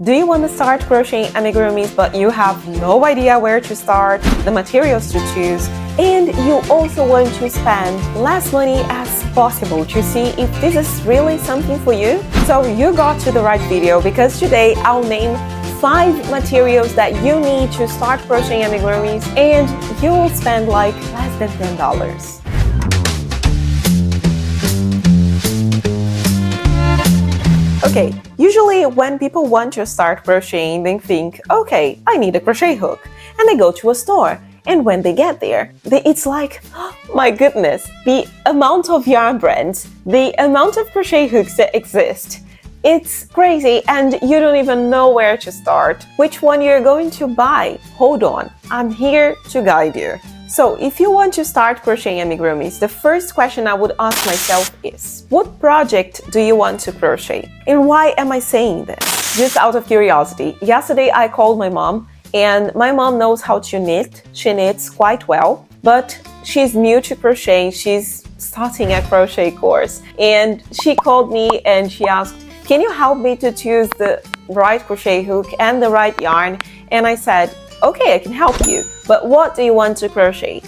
Do you want to start crocheting amigurumis but you have no idea where to start, the materials to choose, and you also want to spend less money as possible to see if this is really something for you? So you got to the right video, because today I'll name 5 materials that you need to start crocheting amigurumis, and you will spend like less than $10. Okay, usually when people want to start crocheting, they think, okay, I need a crochet hook, and they go to a store. And when they get there, it's like, oh my goodness, the amount of yarn brands, the amount of crochet hooks that exist. It's crazy, and you don't even know where to start, which one you're going to buy. Hold on, I'm here to guide you. So if you want to start crocheting amigurumis, the first question I would ask myself is, what project do you want to crochet? And why am I saying this? Just out of curiosity, yesterday I called my mom, and my mom knows how to knit. She knits quite well, but she's new to crochet. She's starting a crochet course, and she called me and she asked, can you help me to choose the right crochet hook and the right yarn? And I said, okay, I can help you, but what do you want to crochet?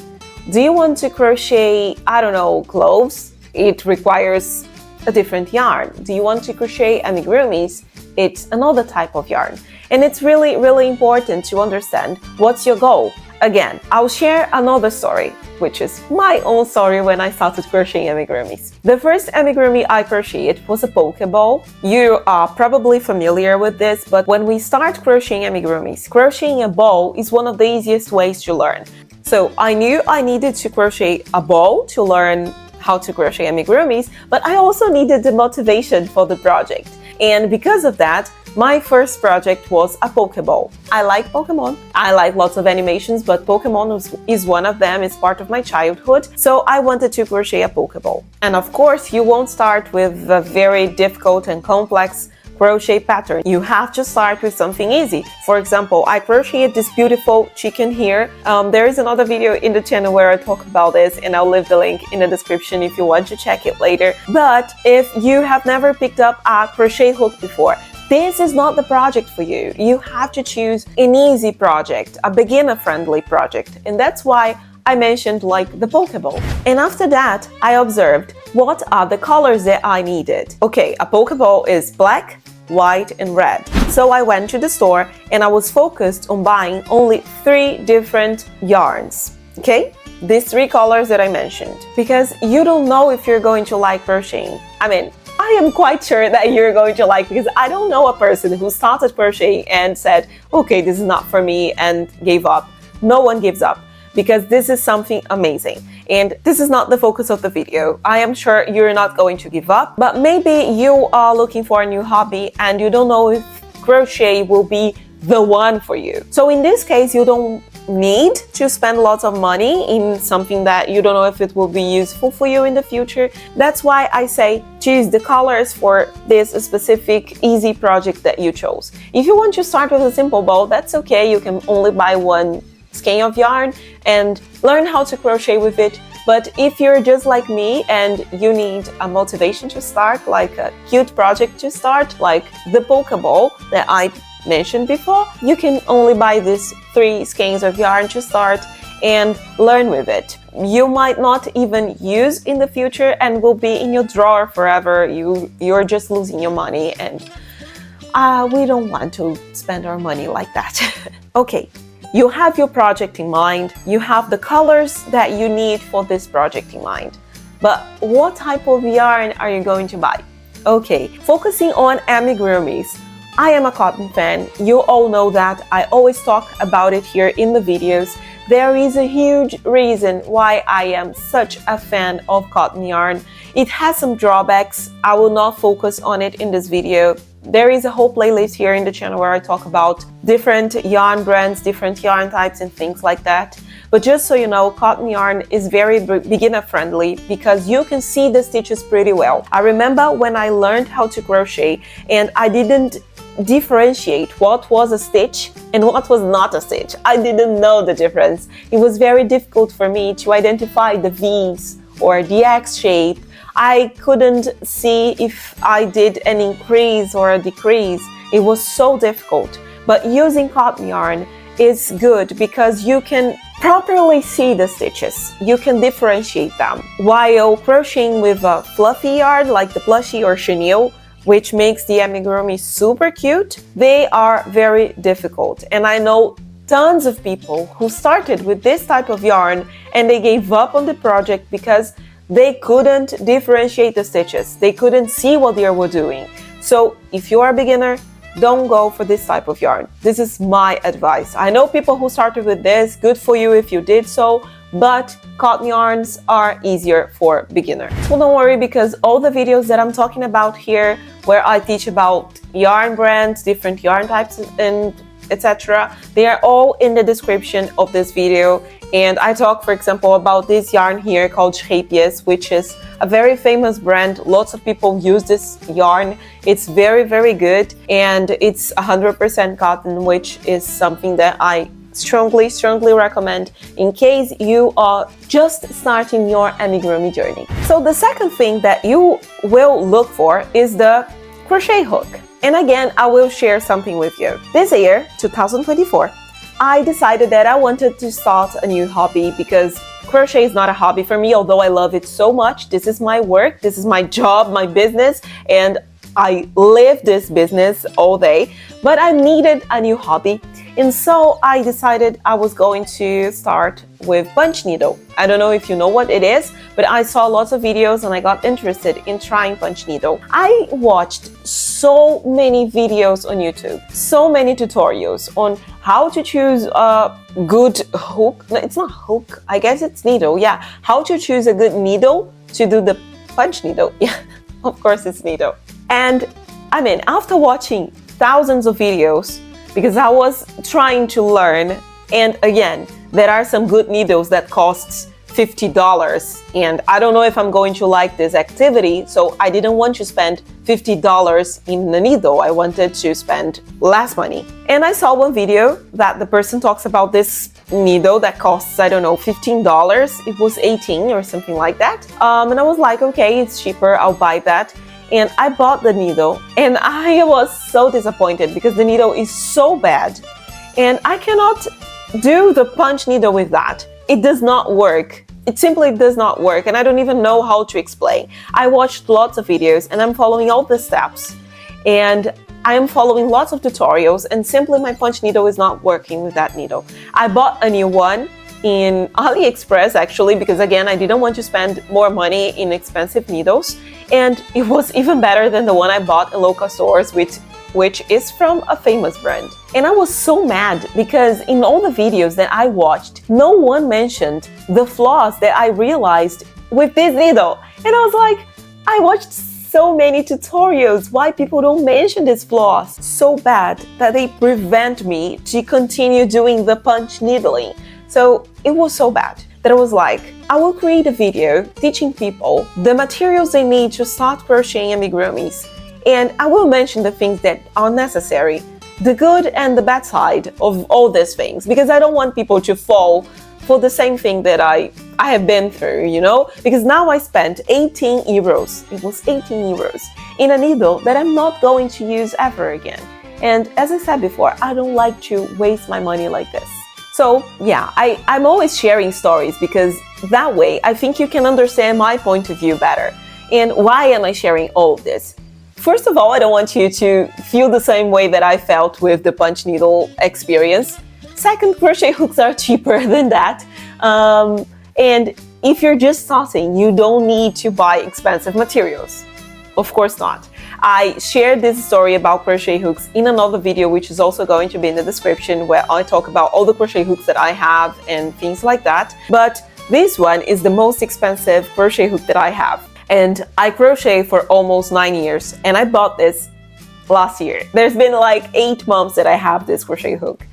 Do you want to crochet, I don't know, clothes? It requires a different yarn. Do you want to crochet amigurumis? It's another type of yarn. And it's really, really important to understand what's your goal. Again, I'll share another story, which is my own story when I started crocheting amigurumis. The first amigurumi I crocheted was a pokeball. You are probably familiar with this, but when we start crocheting amigurumis, crocheting a ball is one of the easiest ways to learn. So I knew I needed to crochet a ball to learn how to crochet amigurumis, but I also needed the motivation for the project. And because of that, my first project was a Pokeball. I like Pokemon. I like lots of animations, but Pokemon is one of them. It's part of my childhood. So I wanted to crochet a Pokeball. And of course, you won't start with a very difficult and complex crochet pattern. You have to start with something easy. For example, I crocheted this beautiful chicken here. There is another video in the channel where I talk about this, and I'll leave the link in the description if you want to check it later. But if you have never picked up a crochet hook before, this is not the project for you. You have to choose an easy project, a beginner-friendly project. And that's why I mentioned like the Pokeball. And after that, I observed what are the colors that I needed. Okay, a Pokeball is black, white, and red. So I went to the store and I was focused on buying only 3 different yarns. Okay? These 3 colors that I mentioned. Because you don't know if you're going to like crocheting. I mean, I am quite sure that you're going to like, because I don't know a person who started crocheting and said, okay, this is not for me, and gave up. No one gives up, because this is something amazing. And this is not the focus of the video. I am sure you're not going to give up, but maybe you are looking for a new hobby and you don't know if crochet will be the one for you. So in this case, you don't need to spend lots of money in something that you don't know if it will be useful for you in the future. That's why I say choose the colors for this specific easy project that you chose. If you want to start with a simple ball, that's okay. You can only buy 1 skein of yarn and learn how to crochet with it. But if you're just like me and you need a motivation to start, like a cute project to start, like the Pokeball that I mentioned before, you can only buy these 3 skeins of yarn to start and learn with it. You might not even use in the future and will be in your drawer forever. You're just losing your money, and we don't want to spend our money like that. Okay, you have your project in mind. You have the colors that you need for this project in mind. But what type of yarn are you going to buy? Okay, focusing on amigurumis. I am a cotton fan. You all know that. I always talk about it here in the videos. There is a huge reason why I am such a fan of cotton yarn. It has some drawbacks. I will not focus on it in this video. There is a whole playlist here in the channel where I talk about different yarn brands, different yarn types, and things like that. But just so you know, cotton yarn is very beginner friendly because you can see the stitches pretty well. I remember when I learned how to crochet and I didn't differentiate what was a stitch and what was not a stitch. I didn't know the difference. It was very difficult for me to identify the V's or the X shape. I couldn't see if I did an increase or a decrease. It was so difficult. But using cotton yarn is good because you can properly see the stitches. You can differentiate them. While crocheting with a fluffy yarn like the plushie or chenille, which makes the amigurumi super cute, they are very difficult. And I know tons of people who started with this type of yarn and they gave up on the project because they couldn't differentiate the stitches. They couldn't see what they were doing. So if you are a beginner, don't go for this type of yarn. This is my advice. I know people who started with this, good for you if you did so, but cotton yarns are easier for beginners. So don't worry, because all the videos that I'm talking about here, where I teach about yarn brands, different yarn types, and etc., they are all in the description of this video. And I talk, for example, about this yarn here called Crocheniacs, which is a very famous brand. Lots of people use this yarn. It's very, very good, and it's 100% cotton, which is something that I strongly recommend in case you are just starting your amigurumi journey. So the second thing that you will look for is the crochet hook. And again, I will share something with you. This year, 2024, I decided that I wanted to start a new hobby because crochet is not a hobby for me, although I love it so much. This is my work, this is my job, my business, and I live this business all day. But I needed a new hobby, and so I decided I was going to start with punch needle. I don't know if you know what it is, but I saw lots of videos and I got interested in trying punch needle. I watched so many videos on YouTube, so many tutorials on how to choose a good hook. No, it's not hook, I guess it's needle. Yeah, how to choose a good needle to do the punch needle. Yeah, of course it's needle. And I mean, after watching thousands of videos, because I was trying to learn, and again, there are some good needles that cost $50, and I don't know if I'm going to like this activity, so I didn't want to spend $50 in the needle. I wanted to spend less money. And I saw one video that the person talks about this needle that costs, I don't know, $15. It was 18 or something like that. And I was like, okay, it's cheaper, I'll buy that. And I bought the needle, and I was so disappointed because the needle is so bad. And I cannot do the punch needle with that. It does not work. It simply does not work, and I don't even know how to explain. I watched lots of videos and I'm following all the steps, and I am following lots of tutorials, and simply my punch needle is not working with that needle. I bought a new one in AliExpress actually, because again, I didn't want to spend more money in expensive needles, and it was even better than the one I bought in local stores, which is from a famous brand. And I was so mad because in all the videos that I watched, no one mentioned the flaws that I realized with this needle. And I was like, I watched so many tutorials, why people don't mention these flaws? So bad that they prevent me to continue doing the punch needling. So it was so bad that I was like, I will create a video teaching people the materials they need to start crocheting amigurumis. And I will mention the things that are necessary, the good and the bad side of all these things, because I don't want people to fall for the same thing that I have been through, you know? Because now I spent 18 euros, it was 18 euros, in a needle that I'm not going to use ever again. And as I said before, I don't like to waste my money like this. So yeah, I'm always sharing stories because that way I think you can understand my point of view better. And why am I sharing all of this? First of all, I don't want you to feel the same way that I felt with the punch needle experience. Second, crochet hooks are cheaper than that. And if you're just starting, you don't need to buy expensive materials. Of course not. I shared this story about crochet hooks in another video, which is also going to be in the description, where I talk about all the crochet hooks that I have and things like that. But this one is the most expensive crochet hook that I have. And I crochet for almost 9 years, and I bought this last year. There's been like 8 months that I have this crochet hook.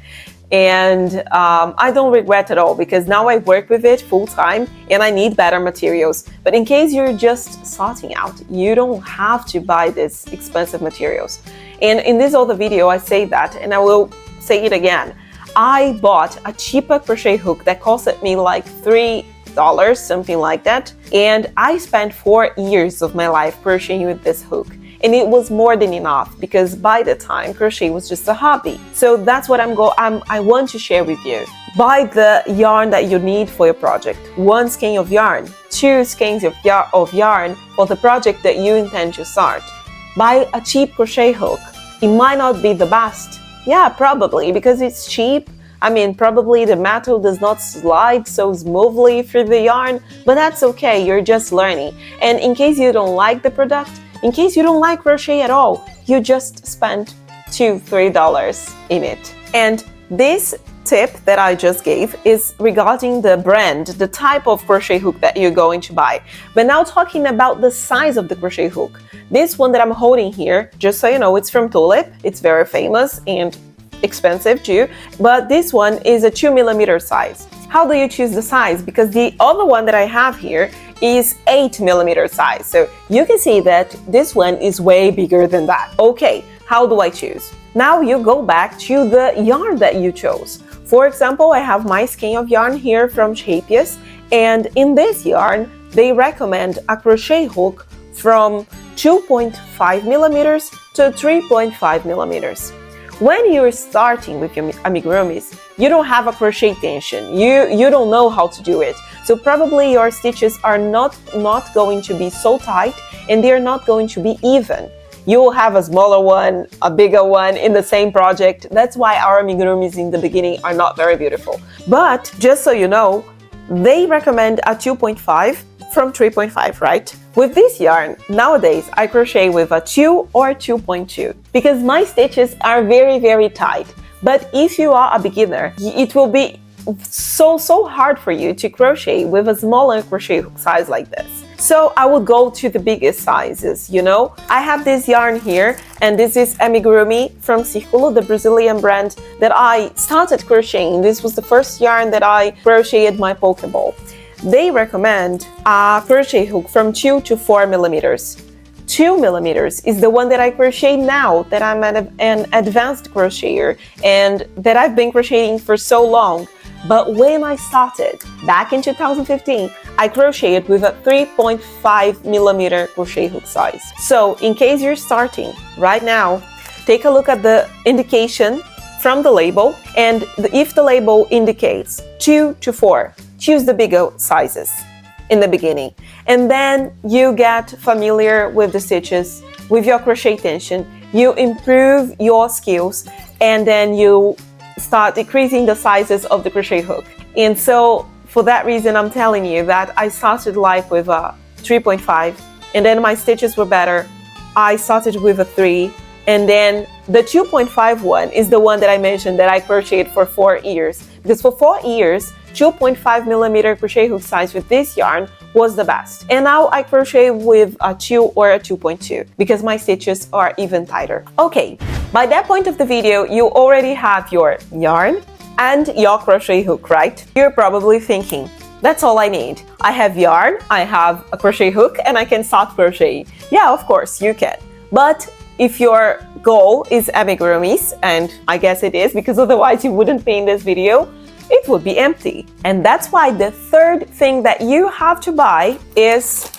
And I don't regret at all, because now I work with it full time and I need better materials. But in case you're just starting out, you don't have to buy these expensive materials. And in this other video, I say that, and I will say it again. I bought a cheaper crochet hook that costed me like $3, something like that. And I spent 4 years of my life crocheting with this hook. and it was more than enough because by the time crochet was just a hobby. So that's what I want to share with you. Buy the yarn that you need for your project. 1 skein of yarn, 2 skeins of yarn for the project that you intend to start. Buy a cheap crochet hook. It might not be the best. Yeah, probably, because it's cheap. I mean, probably the metal does not slide so smoothly through the yarn, but that's okay, you're just learning. And in case you don't like the product, in case you don't like crochet at all, you just spent $2-3 in it. And this tip that I just gave is regarding the brand, the type of crochet hook that you're going to buy. But now talking about the size of the crochet hook. This one that I'm holding here, just so you know, it's from Tulip. It's very famous and expensive too, but this one is a 2mm size. How do you choose the size? Because the other one that I have here is 8mm size. So you can see that this one is way bigger than that. Okay, how do I choose? Now you go back to the yarn that you chose. For example, I have my skein of yarn here from Shapius, and in this yarn, they recommend a crochet hook from 2.5mm to 3.5mm. When you're starting with your amigurumis, you don't have a crochet tension. You don't know how to do it. So probably your stitches are not going to be so tight, and they're not going to be even. You will have a smaller one, a bigger one in the same project. That's why our amigurumis in the beginning are not very beautiful. But just so you know, they recommend a 2.5 from 3.5, right? With this yarn, nowadays I crochet with a 2 or 2.2 because my stitches are very, very tight. But if you are a beginner, it will be so hard for you to crochet with a smaller crochet hook size like this. So I would go to the biggest sizes, you know? I have this yarn here, and this is Amigurumi from Círculo, the Brazilian brand that I started crocheting. This was the first yarn that I crocheted my Pokeball. They recommend a crochet hook from 2 to 4mm. 2mm is the one that I crochet now that I'm an advanced crocheter and that I've been crocheting for so long. But when I started back in 2015, I crocheted with a 3.5mm crochet hook size. So in case you're starting right now, take a look at the indication from the label, and if the label indicates 2 to 4, choose the bigger sizes in the beginning. And then you get familiar with the stitches, with your crochet tension, you improve your skills, and then you start decreasing the sizes of the crochet hook. And so for that reason, I'm telling you that I started life with a 3.5, and then my stitches were better. I started with a 3, and then the 2.5 one is the one that I mentioned that I crocheted for 4 years. Because for 4 years, 2.5mm crochet hook size with this yarn was the best. And now I crochet with a 2 or a 2.2 because my stitches are even tighter. Okay, by that point of the video, you already have your yarn and your crochet hook, right? You're probably thinking, that's all I need. I have yarn, I have a crochet hook, and I can start crocheting. Yeah, of course, you can. But if your goal is amigurumis, and I guess it is because otherwise you wouldn't be in this video, it would be empty. And that's why the third thing that you have to buy is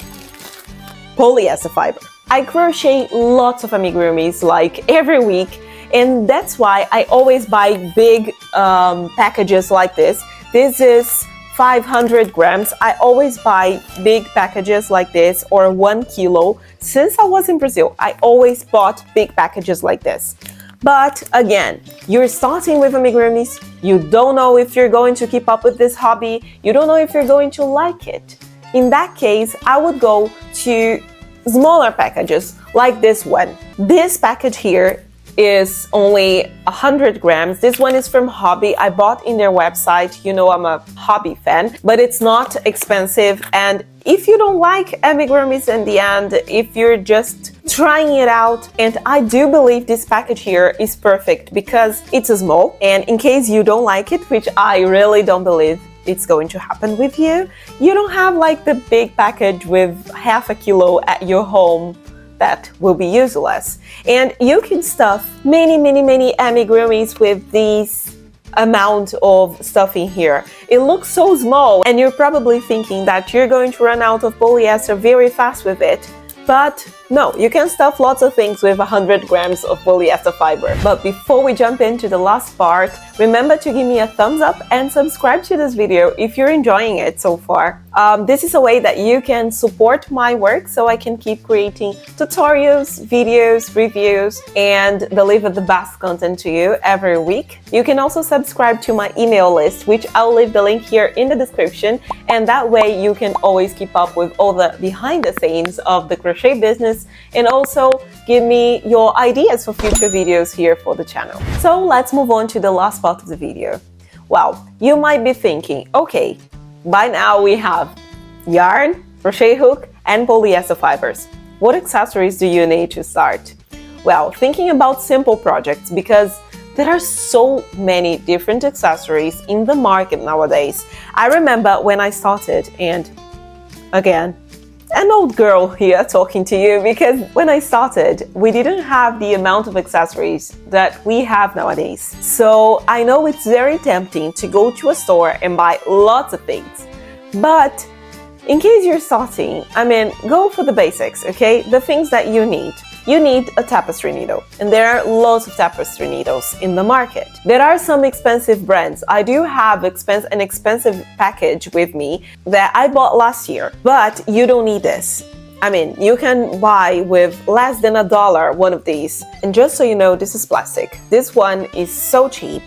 polyester fiber. I crochet lots of amigurumis like every week, and that's why I always buy big packages like this. This is 500 grams. I always buy big packages like this, or 1 kilo. Since I was in Brazil, I always bought big packages like this. But again, you're starting with amigurumis, you don't know if you're going to keep up with this hobby, you don't know if you're going to like it. In that case, I would go to smaller packages like this one. This package here is only 100 grams. This one is from Hobby. I bought in their website. You know I'm a Hobby fan, but it's not expensive. And if you don't like amigurumis in the end, if you're just trying it out, and I do believe this package here is perfect because it's small, and in case you don't like it, which I really don't believe it's going to happen with you, you don't have like the big package with half a kilo at your home that will be useless. And you can stuff many amigurumis with this amount of stuff in here. It looks so small, and you're probably thinking that you're going to run out of polyester very fast with it, but No, you can stuff lots of things with 100 grams of polyester fiber. But before we jump into the last part, remember to give me a thumbs up and subscribe to this video if you're enjoying it so far. This is a way that you can support my work so I can keep creating tutorials, videos, reviews, and deliver the best content to you every week. You can also subscribe to my email list, which I'll leave the link here in the description, and that way you can always keep up with all the behind the scenes of the crochet business and also give me your ideas for future videos here for the channel. So let's move on to the last part of the video. Well, you might be thinking, okay, by now we have yarn, crochet hook, and polyester fibers. What accessories do you need to start? Well, thinking about simple projects, because there are so many different accessories in the market nowadays. I remember when I started, and again, an old girl here talking to you, because when I started, we didn't have the amount of accessories that we have nowadays. So I know it's very tempting to go to a store and buy lots of things. But in case you're starting, go for the basics, okay? The things that you need. You need a tapestry needle, and there are lots of tapestry needles in the market. There are some expensive brands. I do have an expensive package with me that I bought last year, but you don't need this. You can buy with less than $1 one of these. And just so you know, this is plastic. This one is so cheap,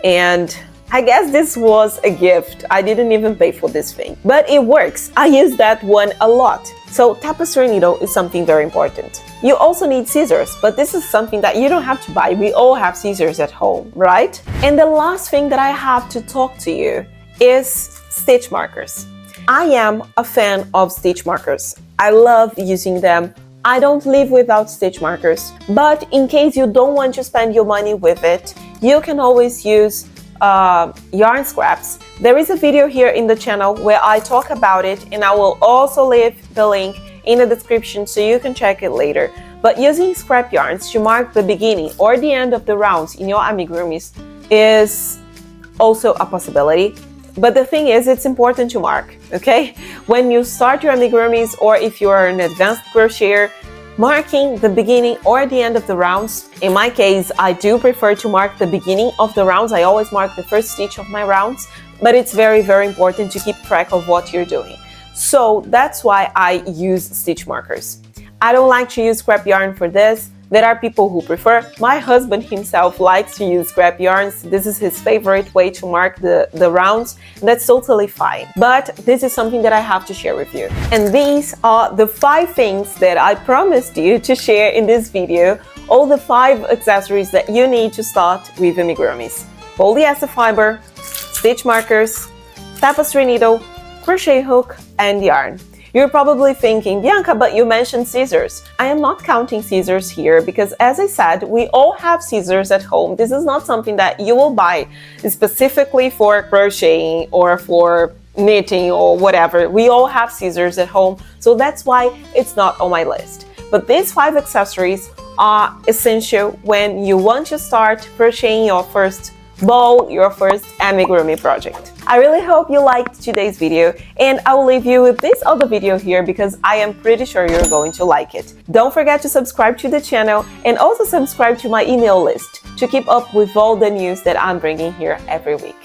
and I guess this was a gift. I didn't even pay for this thing, but it works. I use that one a lot. So tapestry needle is something very important. You also need scissors, but this is something that you don't have to buy. We all have scissors at home, right? And the last thing that I have to talk to you is stitch markers. I am a fan of stitch markers. I love using them. I don't live without stitch markers, but in case you don't want to spend your money with it, you can always use yarn scraps. There is a video here in the channel where I talk about it, and I will also leave the link in the description so you can check it later. But using scrap yarns to mark the beginning or the end of the rounds in your amigurumis is also a possibility. But the thing is, it's important to mark, okay? When you start your amigurumis, or if you are an advanced crocheter, marking the beginning or the end of the rounds. In my case, I do prefer to mark the beginning of the rounds. I always mark the first stitch of my rounds, but it's very, very important to keep track of what you're doing. So that's why I use stitch markers. I don't like to use scrap yarn for this. There are people who prefer. My husband himself likes to use scrap yarns. This is his favorite way to mark the rounds. That's totally fine. But this is something that I have to share with you. And these are the 5 things that I promised you to share in this video. All the 5 accessories that you need to start with amigurumis. Polyester fiber, stitch markers, tapestry needle, crochet hook, and yarn. You're probably thinking, Bianca, but you mentioned scissors. I am not counting scissors here because, as I said, we all have scissors at home. This is not something that you will buy specifically for crocheting or for knitting or whatever. We all have scissors at home, so that's why it's not on my list. But these 5 accessories are essential when you want to start crocheting your first ball, your first amigurumi project. I really hope you liked today's video, and I will leave you with this other video here because I am pretty sure you're going to like it. Don't forget to subscribe to the channel and also subscribe to my email list to keep up with all the news that I'm bringing here every week.